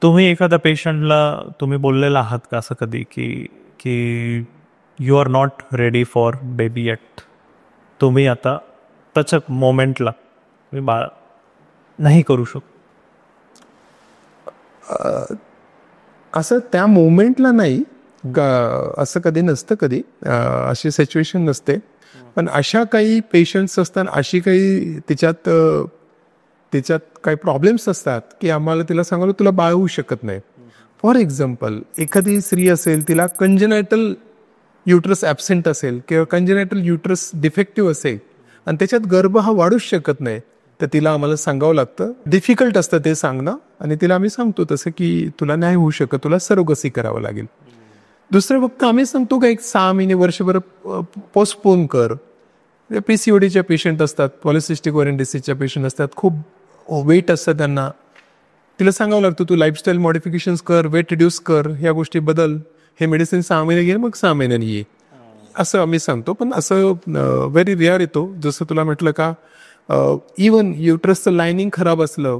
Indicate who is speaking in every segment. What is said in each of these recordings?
Speaker 1: तुम्ही एखाद्या पेशंटला तुम्ही बोललेला आहात का असं कधी की की you are not ready for baby yet, तुम्ही आता त्याच्या मोमेंटला तुम्ही बाळ नाही करू शकतो?
Speaker 2: असं त्या मोमेंटला नाही, असं कधी नसतं, कधी अशी सिच्युएशन नसते. पण अशा काही पेशंट्स असतात, अशी काही तिच्यात काही प्रॉब्लेम्स असतात की आम्हाला तिला सांगायला तुला बाळ होऊ शकत नाही. फॉर एक्झाम्पल, एखादी स्त्री असेल, तिला कंजेनायटल युट्रस ॲब्सेंट असेल किंवा कंजेनायटल युट्रस डिफेक्टिव्ह असेल आणि त्याच्यात गर्भ हा वाढूच शकत नाही, तर तिला आम्हाला सांगावं लागतं. डिफिकल्ट असतं ते सांगणं, आणि तिला आम्ही सांगतो तसं की तुला नाही होऊ शकत, तुला सरोगसी करावं लागेल. दुसरं फक्त आम्ही सांगतो का एक 6 महिने वर्षभर पोस्टपोन कर. PCODच्या पेशंट असतात, पॉलिसिस्टिक ओव्हरियन डिसीजच्या पेशंट असतात, खूप वेट असतं त्यांना, तिला सांगावं लागतं तू लाईफस्टाईल मॉडिफिकेशन्स कर, वेट रिड्यूस कर, ह्या गोष्टी बदल, हे मेडिसिन 6 महिने घे, मग 6 महिन्यांनी ये, असं आम्ही सांगतो. पण असं व्हेरी रेअर येतो. जसं तुला म्हटलं का, इवन युट्रसचं लायनिंग खराब असलं,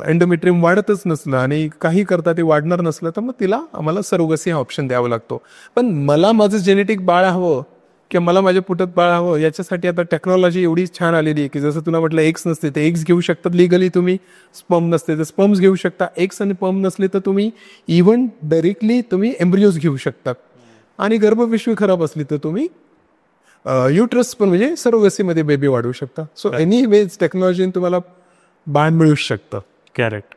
Speaker 2: एंडोमेट्रियम वाढतच नसलं आणि काही करता ते वाढणार नसलं, तर मग तिला आम्हाला सरोगसी हा ऑप्शन द्यावा लागतो. पण मला माझं जेनेटिक बाळ हवं किंवा मला माझ्या पोटात बाळ हवं, याच्यासाठी आता टेक्नॉलॉजी एवढी छान आलेली आहे की जसं तुला म्हटलं एग्स नसते ते एग्स घेऊ शकतात लिगली तुम्ही, स्पर्म नसते तर स्पर्म्स घेऊ शकता, एग्स आणि स्पर्म नसले तर तुम्ही इव्हन डायरेक्टली तुम्ही एम्ब्रियोज घेऊ शकतात, आणि गर्भपिशवी खराब असली तर तुम्ही युट्रस पण म्हणजे सरोगसीमध्ये बेबी वाढवू शकता. सो एनी वेज टेक्नॉलॉजीने तुम्हाला बाळ मिळू शकतं.
Speaker 1: करेक्ट.